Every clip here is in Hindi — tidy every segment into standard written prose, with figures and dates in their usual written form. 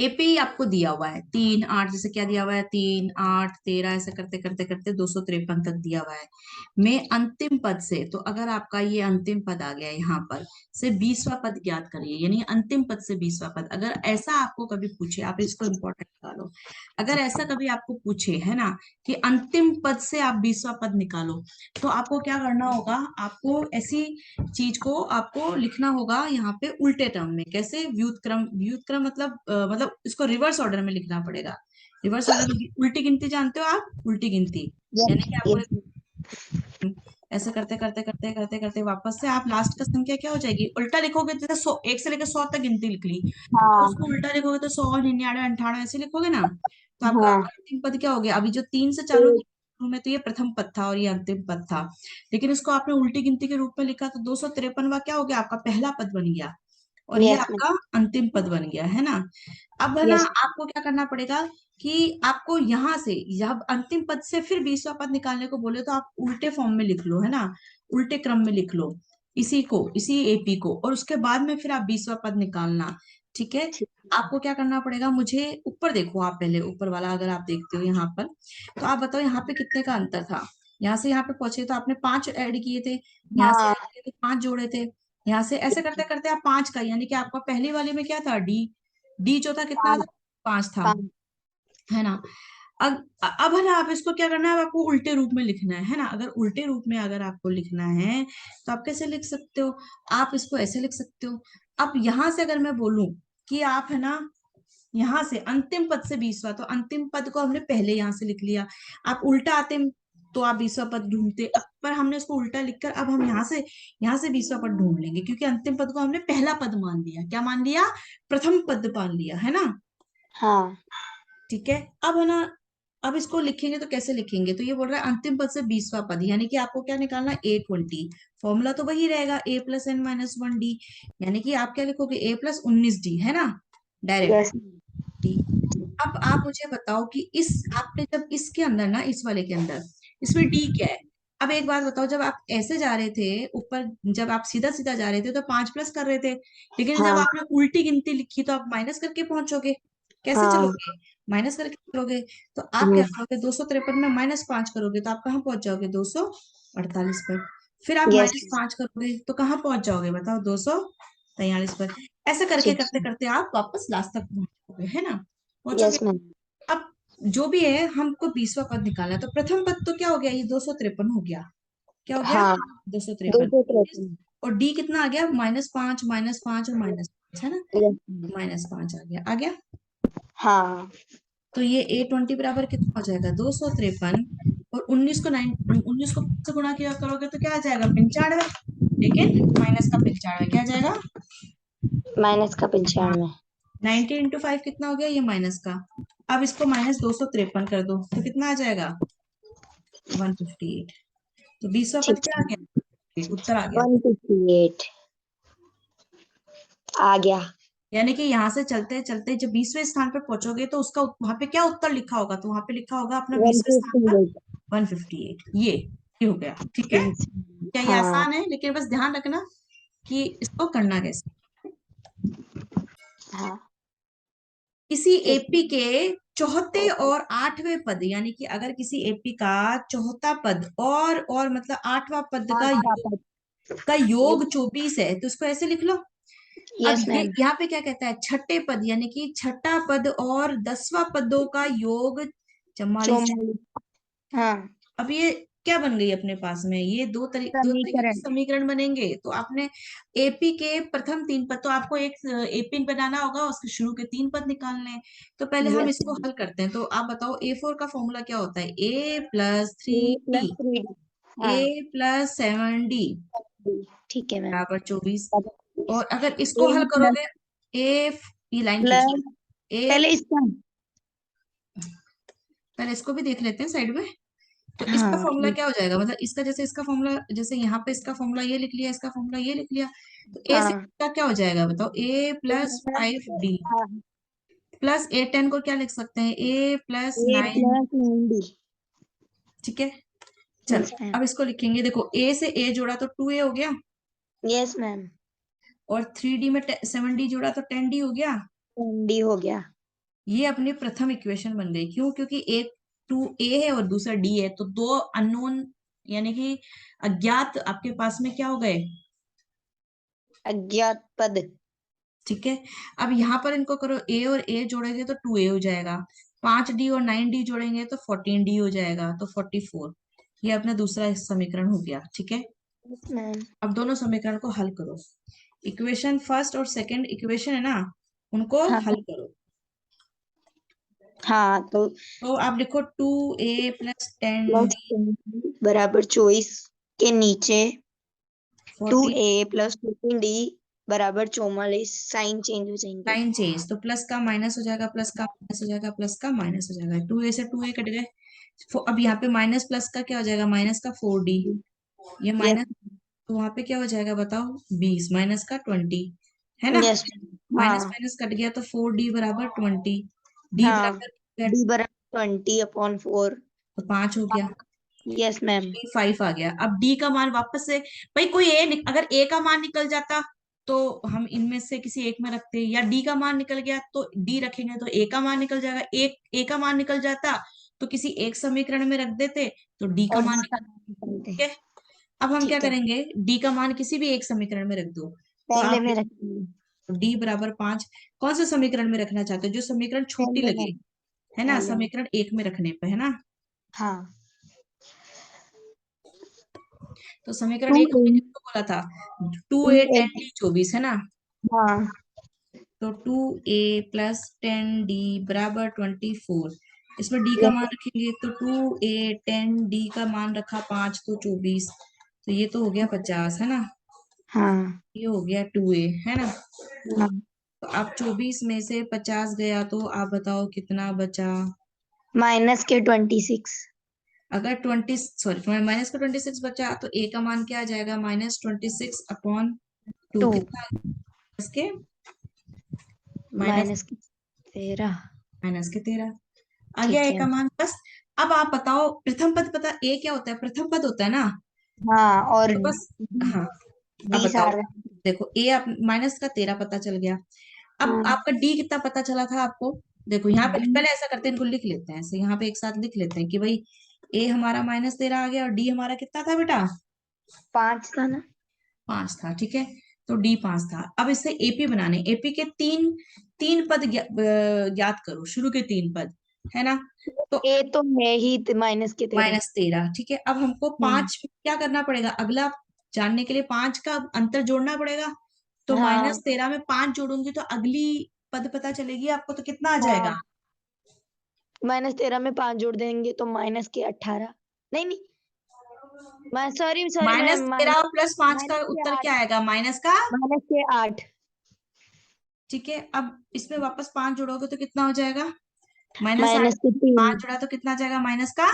ए पे ही आपको दिया हुआ है 3 8, जैसे क्या दिया हुआ है 3 8 13, ऐसे करते करते करते 253 तक दिया हुआ है। मैं अंतिम पद से, तो अगर आपका ये अंतिम पद आ गया यहाँ पर से 20वां पद ज्ञात करिए, यानी अंतिम पद से 20वां पद। अगर ऐसा आपको कभी पूछे, आप इसको इम्पोर्टेंट निकालो, अगर ऐसा कभी आपको पूछे है ना कि अंतिम पद से आप 20वां पद निकालो, तो आपको क्या करना होगा, आपको ऐसी चीज को आपको लिखना होगा यहाँ पे उल्टे टर्म में। कैसे? व्युत क्रम, व्युत क्रम मतलब मतलब इसको रिवर्स ऑर्डर में लिखना पड़ेगा। रिवर्स ऑर्डर में उल्टी गिनती जानते हो आप? उल्टी गिनती यस यानी कि आपको यस। ऐसे करते करते करते करते करते वापस से आप लास्ट का संख्या क्या हो जाएगी, उल्टा लिखोगे जैसे 100, 1 से लेकर 100 तक गिनती लिख ली, तो हाँ उसको उल्टा लिखोगे तो 100 99 98 ऐसे लिखोगे ना। तो आपका हाँ। अंतिम पद क्या हो गया? अभी जो 3 से चालू एक। में तो ये प्रथम पद था और ये अंतिम पद था, लेकिन इसको आपने उल्टी गिनती के रूप में लिखा तो 253वां क्या हो गया? आपका पहला पद बन गया और ये यस मैम। आपका अंतिम पद बन गया, है ना। अब है ना, यस। आपको क्या करना पड़ेगा कि आपको यहाँ से, जब अंतिम पद से फिर 20वां पद निकालने को बोले तो आप उल्टे फॉर्म में लिख लो, है ना, उल्टे क्रम में लिख लो इसी को, इसी एपी को, और उसके बाद में फिर आप 20वां पद निकालना। ठीक है। ठीक। आपको क्या करना पड़ेगा, मुझे ऊपर देखो, आप पहले ऊपर वाला अगर आप देखते हो यहाँ पर, तो आप बताओ यहाँ पे कितने का अंतर था। यहाँ से यहाँ पे पहुंचे तो आपने 5 ऐड किए थे, यहाँ से हाँ। ऐड किए तो 5 जोड़े थे, यहाँ से ऐसे करते करते आप 5 का, यानी कि आपका पहली वाले में क्या था, डी, डी जो था कितना था, पाँच। 5 था, पाँच। है ना। अब है ना, आप इसको क्या करना है, अब आपको उल्टे रूप में लिखना है ना। अगर उल्टे रूप में अगर आपको लिखना है तो आप कैसे लिख सकते हो, आप इसको ऐसे लिख सकते हो। अब यहां से अगर मैं बोलूं कि आप है ना, यहाँ से अंतिम पद से 20वां, तो अंतिम पद को हमने पहले यहाँ से लिख लिया। आप उल्टा आते तो आप 20वां पद ढूंढते, अब पर हमने इसको उल्टा लिखकर अब हम यहाँ से 20वां पद ढूंढ लेंगे, क्योंकि अंतिम पद को हमने पहला पद मान लिया। क्या मान लिया? प्रथम पद मान लिया, है ना। हाँ। ठीक है। अब है ना, अब इसको लिखेंगे तो कैसे लिखेंगे, तो ये बोल रहा है अंतिम पद से 20वां पद, यानी कि आपको क्या निकालना है, A20। फॉर्मूला तो वही रहेगा, A+n-1D, यानी कि आप क्या लिखोगे, A+19D, है ना, डायरेक्ट यस। डी। अब आप मुझे बताओ कि इस, आपने जब इसके अंदर ना, इस वाले के अंदर, इसमें डी क्या है। अब एक बात बताओ, जब आप ऐसे जा रहे थे ऊपर, जब आप सीधा सीधा जा रहे थे तो 5 प्लस कर रहे थे, लेकिन जब हाँ आपने उल्टी गिनती लिखी तो आप माइनस करके पहुंचोगे। कैसे हाँ। चलोगे? माइनस करके चलोगे। तो आप क्या हम्म। करोगे, 253 में -5 करोगे तो आप कहाँ पहुंच जाओगे, 248 पर। फिर आप यस। -5 करोगे तो कहाँ पहुंच जाओगे बताओ, 243 पर। ऐसे करके ठीक। करते करते आप वापस लास्ट तक पहुंचोगे, है ना, पहुंचोगे। Yes ma'am. अब जो भी है, हमको 20वां पद निकालना है, तो प्रथम पद तो क्या हो गया, ये 253 हो गया। क्या हो गया? हाँ। दो सौ दो तिरपन सौ तिरपन और डी कितना आ गया, -5 -5 और -5, है ना, यस मैम। -5 आ गया, आ गया। हाँ। तो ये A20 बराबर कितना हो जाएगा, 253, और 19 को 19 को 5 से गुणा किया करोगे तो क्या आ जाएगा, 95, लेकिन माइनस का 95 क्या आ जाएगा। माइनस का हाँ, 95। 90 × 5 कितना हो गया, ये माइनस का। अब इसको -253 कर दो तो कितना आ जाएगा, 158। तो 20वां पद ठीक क्या आ है। गया, उत्तर आ गया। 158 आ गया। यानी कि यहाँ से चलते चलते जब 20वें स्थान पर पहुंचोगे तो उसका वहां पे क्या उत्तर लिखा होगा, तो वहां पे लिखा होगा अपना 20वें स्थान पर 158। 158। ये हो गया, ठीक है। क्या ये हाँ आसान है, लेकिन बस ध्यान रखना कि इसको करना कैसे। हाँ। किसी किस। एपी के चौथे और आठवें पद, यानी कि अगर किसी एपी का चौथा पद और मतलब आठवां पद का पांच पापा। योग 24 है, तो इसको ऐसे लिख लो। अब यस ये मैम। यहाँ पे क्या कहता है, छठे पद, यानी कि छठा पद और 10वां पदों का योग 44। 44। हाँ। अब ये क्या बन गई अपने पास में, ये दो तरीके के समीकरण। समीकरण बनेंगे। तो आपने एपी के प्रथम 3 पद, तो आपको एक एपी बनाना होगा, उसके शुरू के 3 पद निकालने हैं। तो पहले हम यस इसको मैम। हल करते हैं। तो आप बताओ A4 का फॉर्मूला क्या होता है, A+3D, ए प्लस 3D। हाँ। A+7D ठीक है मैम। बराबर 24। और अगर ए इसको हल प्लस करोगे, ए, ये लाइन प्लस खींचिए, ए, पहले इसका। पहले इसको भी देख लेते हैं साइड में। तो इसका हाँ। फॉर्मूला क्या हो जाएगा, मतलब इसका, जैसे इसका फॉर्मूला, जैसे यहाँ पे इसका फॉर्मूला ये लिख लिया, इसका फॉर्मूला ये लिख लिया, तो ए से हाँ। का क्या हो जाएगा बताओ, A+5D हाँ। प्लस A10 को क्या लिख सकते हैं, A plus A 9। Plus 9D। ठीक है। चलो, यस मैम। अब इसको लिखेंगे, देखो A से A जोड़ा तो 2A हो गया, यस मैम। और 3D में 7D जोड़ा तो 10D हो गया, 10D हो गया। ये अपनी प्रथम इक्वेशन बन गई। क्यों? क्योंकि एक 2a है और दूसरा d है, तो दो अननोन यानी कि अज्ञात आपके पास में क्या हो गए? अज्ञात पद। ठीक है। अब यहाँ पर इनको करो, a और a जोड़ेंगे तो 2a हो जाएगा, 5d और 9d जोड़ेंगे तो 14d हो जाएगा, तो 44। ये अपना दूसरा समीकरण हो गया। ठीक है। Yes ma'am. अब दोनों समीकरण को हल करो। इक्वेशन फर्स्ट और सेकंड इक्वेशन है ना, उनको हाँ हल करो। हाँ, तो तो आप लिखो 2a plus ten plus D बराबर 24 के नीचे 14। 2a प्लस 15d बराबर 44, साइन चेंज हो जाएंगे। साइन चेंज, तो प्लस का माइनस हो जाएगा, प्लस का माइनस हो जाएगा, प्लस का माइनस हो जाएगा, 2a से 2a कट गए। अब यहाँ पे माइनस प्लस का क्या हो जाएगा? माइनस का 4d। ये यस। माइनस, तो वहां पे क्या हो जाएगा बताओ? 20 माइनस का 20, है ना? यस। माइनस हाँ माइनस कट गया तो 4d बराबर 20। डी हाँ, बराबर d बराबर 20/4। तो 5 हो गया। Yes ma'am. डी 5 आ गया। अब डी का मान वापस से, भाई कोई अगर ए का मान निकल जाता तो हम इनमें से किसी एक में रखते, या डी का मान निकल गया तो डी रखेंगे तो ए का मान निकल जाएगा, एक ए का मान निकल जाता तो किसी एक समीकरण में रख देते तो डी का और मान d का निकल। निकालते ठीक हैं। है। अब हम क्या ठीक है, करेंगे? डी का मान किसी भी एक समीकरण में रख दो। तो पहले आप में रखेंगे। डी बराबर 5 कौन से समीकरण में रखना चाहते हो? जो समीकरण छोटी पहले लगे, में। है ना, पहले में। समीकरण एक में रखने पे, है ना। हाँ। तो समीकरण टू एक ए हमने किसको बोला था? Two two A A ten D 24, है ना। हाँ। तो 2a प्लस 10d बराबर 24। इसमें d का यस। मान रखेंगे तो 2a 10d का मान रखा 5 तो 24, तो ये तो हो गया 50, है ना। हाँ ये हो गया 2a, है ना। हाँ, तो अब 24 में से 50 गया तो आप बताओ कितना बचा? माइनस के 26। अगर माइनस का 26 बचा तो a का मान क्या आ जाएगा? -26/2। 2 कितना? इसके माइनस माइनस के 13। माइनस के 13 आ गया ठीक ए है। का मान, बस। अब आप बताओ प्रथम पद, पता ए क्या होता है? प्रथम पद होता है ना। हाँ, और तो बस, हाँ, अब 20 आ बताओ। रहा है। देखो ए आप माइनस का 13 पता चल गया। अब हाँ, आपका डी कितना पता चला था आपको? देखो यहाँ पे डी पहले ऐसा करते हैं, इनको लिख लेते हैं ऐसे, यहाँ पे एक साथ लिख लेते हैं कि भाई ए हमारा -13 आ गया और डी हमारा कितना था बेटा? 5 था ना। 5 था। ठीक है। तो डी 5 था। अब इससे एपी बनाने, एपी के तीन तीन पद ज्ञात करो, शुरू के तीन पद, है ना। तो ए तो है ही माइनस के 13। -13, ठीक है। अब हमको हम्म। 5 क्या करना पड़ेगा? अगला जानने के लिए 5 का अंतर जोड़ना पड़ेगा। तो हाँ -13 में 5 जोड़ूंगी तो अगली पद पता चलेगी आपको, तो कितना आ जाएगा? हाँ, -13 में 5 जोड़ देंगे तो माइनस के 18। नहीं नहीं, मैं सॉरी सॉरी मैम, -13 और +5 का माइनस के उत्तर 8। क्या आएगा? माइनस का। -8। ठीक है। अब इसमें वापस 5 जोड़ोगे तो कितना हो जाएगा? -8। माइनस के 3। 5 जोड़ा तो कितना आ जाएगा? माइनस का।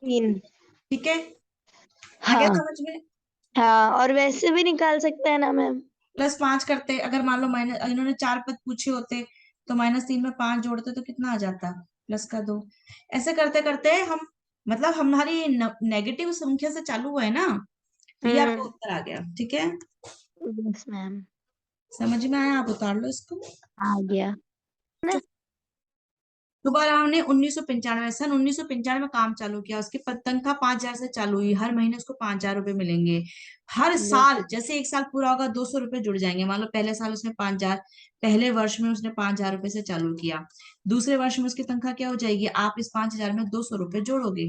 3। ठीक है। आ गया हाँ समझ में? हाँ, और वैसे भी निकाल सकते हैं ना मैम। +5 करते, अगर मान लो माइनस, इन्होंने 4 पद पूछे होते तो -3 में 5 जोड़ते तो कितना आ जाता? +2। ऐसे करते करते हम, मतलब हमारी नेगेटिव संख्या से चालू हुआ है ना, तो ये आपका हम्म। उत्तर आ गया। ठीक है। Yes ma'am. समझ में आया? आप उतार लो इसको। आ गया ना। तुकाराम ने 1995 सन 1995 में काम चालू किया। उसकी तनख्वाह 5,000 से चालू हुई। हर महीने उसको 5,000 रुपए मिलेंगे। हर यस। साल जैसे एक साल पूरा होगा 200 रुपए जुड़ जाएंगे। मान लो पहले साल उसने 5,000, पहले वर्ष में उसने 5,000 रुपए से चालू किया। दूसरे वर्ष में उसकी तनख्वाह क्या हो जाएगी? आप इस 5,000 में 200 रुपए जोड़ोगे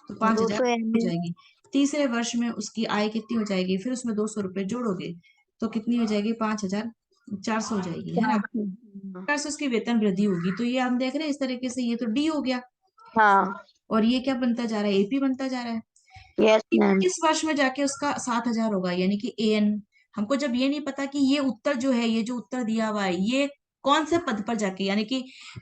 तो 5,000 200 हो एम जाएगी। तीसरे वर्ष में उसकी आय कितनी हो जाएगी? फिर उसमें 200 रुपए जोड़ोगे तो कितनी हो जाएगी? 5,400 हो जाएगी, है ना। 400 उसकी वेतन वृद्धि होगी। तो ये हम देख रहे हैं इस तरीके से, ये तो डी हो गया। हाँ। और ये क्या बनता जा रहा है? एपी बनता जा रहा है। Yes ma'am. इस वर्ष में जाके उसका 7,000 होगा, यानी कि एन। हमको जब ये नहीं पता कि ये उत्तर जो है, ये जो उत्तर दिया हुआ है, ये कौन से पद पर जाके, यानी कि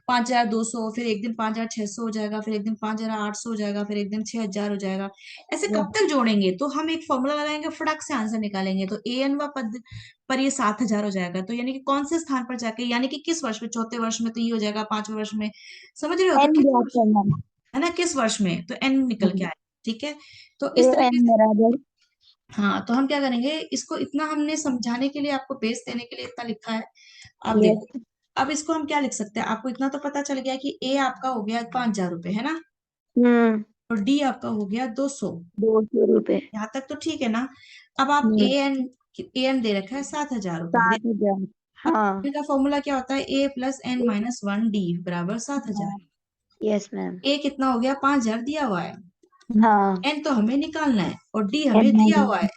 5,200, फिर एक दिन 5,600 हो जाएगा, फिर एक दिन 5,800 हो जाएगा, फिर एक दिन 6,000 हो जाएगा। ऐसे यस। कब तक जोड़ेंगे? तो हम एक फॉर्मूला लगाएंगे, फटाक से आंसर निकालेंगे। तो एन व पद पर ये 7,000 हो जाएगा। तो यानी कि कौन से स्थान पर जाके, यानी कि किस वर्ष में? चौथे वर्ष में तो ये हो जाएगा, पांचवें वर्ष में, समझ रहे हो? तो एन किस ज्ञात वर्ष, करना है ना, किस वर्ष में, तो एन निकल के है। आए। ठीक है। तो ए इस तरीके एन से, बराबर। हाँ, तो हम क्या करेंगे, इसको इतना हमने समझाने के लिए, आपको बेस देने के लिए इतना लिखा है। आप यस। देखो। अब इसको हम क्या लिख सकते हैं, आपको इतना तो पता चल गया कि ए आपका हो गया 5,000 रुपए, है ना, और डी आपका हो गया 200। 200 रुपए। यहाँ तक तो ठीक है ना। अब आप ए एन दे रखा है 7,000 रुपए। 7,000। अब हाँ। इनका फॉर्मूला क्या होता है, A plus N minus one D बराबर 7,000। Yes ma'am. ए कितना हो गया, 5,000 दिया हुआ है, हाँ। एन तो हमें निकालना है और डी हमें दिया हुआ है।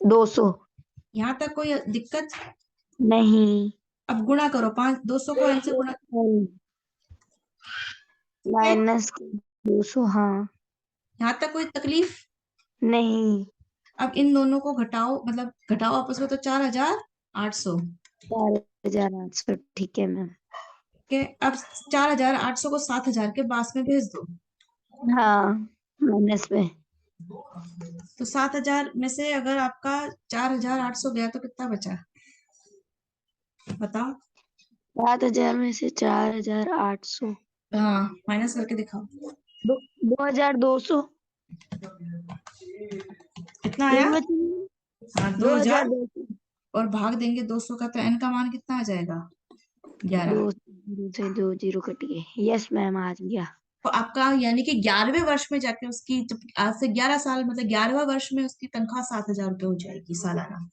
200। यहाँ तक कोई दिक्कत? नहीं। अब गुणा करो, 200 को एन से गुणा, ठीक है। माइनस 200। हाँ। यहाँ तक कोई तकलीफ? नहीं। अब इन दोनों को घटाओ, मतलब घटाओ आपस में, तो 4,800। 4,800। ठीक है मैम। ठीक है, अब 4,800 को 7,000 के पास में भेज दो। हाँ, माइनस में। तो 7,000 में से अगर आपका 4,800 गया तो कितना बचा, बताओ। 7,000 में से 4,800। हाँ, माइनस करके दिखाओ। 2,200। कितना आया? हाँ, 2,000। 2,200। और भाग देंगे 200 का, तो एन का मान कितना आ जाएगा, 11। 2 से 2 जीरो कट गए। यस मैम, आ गया। तो आपका यानी कि 11वें वर्ष में जाके उसकी, जब आज से 11 साल, मतलब 11वां वर्ष में उसकी तनख्वाह 7,000 रुपये हो जाएगी सालाना।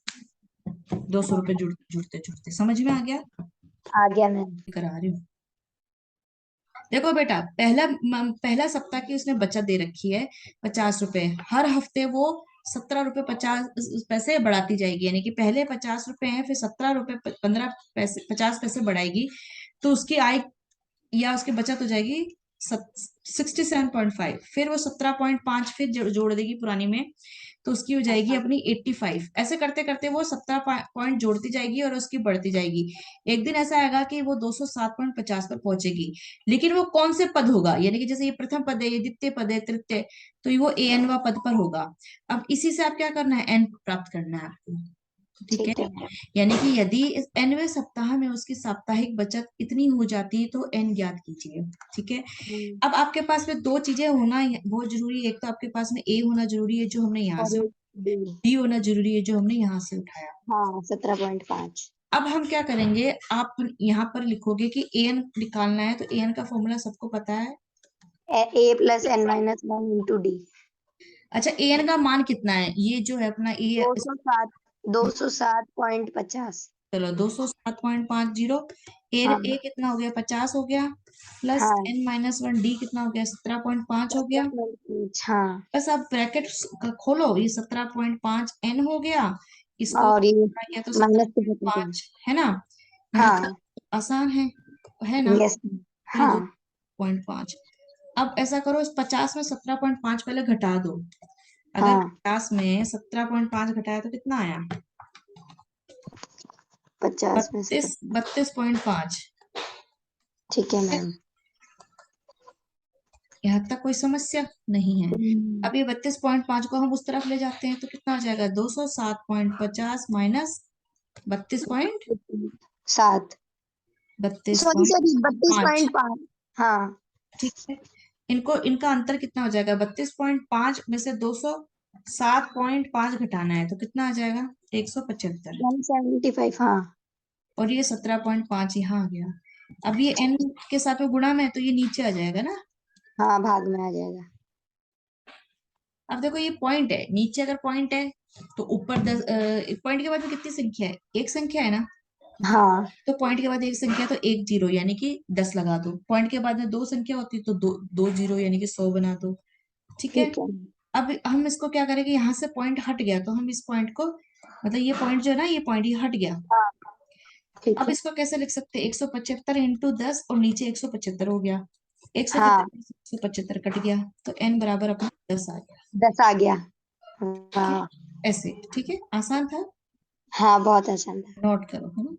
200 रुपये जुड़ते जुड़ते जुड़ते, समझ में आ गया? आ गया मैम। करा रही हूँ। देखो बेटा, पहला सप्ताह की उसने बचत दे रखी है 50 रुपए। हर हफ्ते वो 17 रुपए 50 पैसे बढ़ाती जाएगी, यानी कि पहले 50 रुपए हैं, फिर 17 रुपए 15 पैसे 50 पैसे बढ़ाएगी। तो उसकी आय या उसकी बचत हो जाएगी 67.5। फिर वो 17.5 फिर जोड़ देगी पुरानी में, तो उसकी हो जाएगी अपनी 85। ऐसे करते करते वो 17 पॉइंट जोड़ती जाएगी और उसकी बढ़ती जाएगी। एक दिन ऐसा आएगा कि वो 207.50 पर पहुंचेगी। लेकिन वो कौन से पद होगा, यानी कि जैसे ये प्रथम पद है, ये द्वितीय पद है, तृतीय, तो वो ए एन पद पर होगा। अब इसी से आप क्या करना है, एन प्राप्त करना है आपको। ठीक है, ठीक है। यानी कि यदि इस nवें सप्ताह में उसकी साप्ताहिक बचत इतनी हो जाती है तो एन ज्ञात कीजिए। ठीक है, अब आपके पास में दो चीजें होना बहुत जरूरी है। एक तो आपके पास में ए होना जरूरी है, जो हमने यहाँ और से, एक बी। डी होना जरूरी है, जो हमने यहाँ से उठाया। हाँ, 17.5। अब हम क्या करेंगे, आप यहाँ पर लिखोगे कि ए एन निकालना है, तो ए एन का फॉर्मूला सबको पता है। A plus N minus 1 into D. अच्छा, ए एन का मान कितना है, ये जो है अपना ए, 207। 207.50। चलो 207.50। हाँ। ए कितना हो गया, 50 हो गया, प्लस हाँ। एन माइनस वन डी कितना हो गया, 17.5 हो गया। 17.5। हाँ। बस आप ब्रैकेट खोलो, ये 17.5 एन हो गया, इसको और ये किया तो माइनस के 17.5, है ना। यहाँ हाँ। तक आसान है ना। यस। ये हाँ। 2.5। अब ऐसा करो, इस 50 में 17.5 पहले घटा दो। अगर हाँ। 50 में 17.5 घटाया तो कितना आया, 50 में से 32.5। ठीक है मैम। यहाँ तक कोई समस्या नहीं है। अब ये 32.5 को हम उस तरफ ले जाते हैं तो कितना हो जाएगा, 207.50 माइनस 32. 7। बत्तीस सॉरी पॉइंट सॉरी, बत्तीस पाँच पॉइंट पाँच हाँ। ठीक है, इनका अंतर कितना हो जाएगा, 32.5 में से 207.5 घटाना है तो कितना आ जाएगा, 175। 175। हाँ। और ये 17.5 यहाँ आ गया। अब ये एन के साथ में गुणा में है, तो ये नीचे आ जाएगा ना। हाँ, भाग में आ जाएगा। अब देखो, ये पॉइंट है, नीचे अगर पॉइंट है तो ऊपर 10, पॉइंट के बाद में कितनी संख्या है, एक संख्या है ना। हाँ। तो पॉइंट के बाद एक संख्या तो एक जीरो, यानी कि 10 लगा दो। पॉइंट के बाद में दो संख्या होती है तो दो जीरो, यानी कि 100 बना दो। ठीक है, ठीक है। अब हम इसको क्या करेंगे, यहाँ से पॉइंट हट गया तो हम इस पॉइंट को, मतलब ये पॉइंट जो है ना, ये पॉइंट ये हट गया। हाँ। ठीक अब है। इसको कैसे लिख सकते हैं, 175 इंटू 10, और नीचे 175 हो गया, हाँ, 175 कट गया, तो एन बराबर अपना 10 आ गया। 10 आ गया। ठीक है, वाह। ऐसे, ठीक है, आसान था। हाँ, बहुत आसान था। नोट करो, है ना।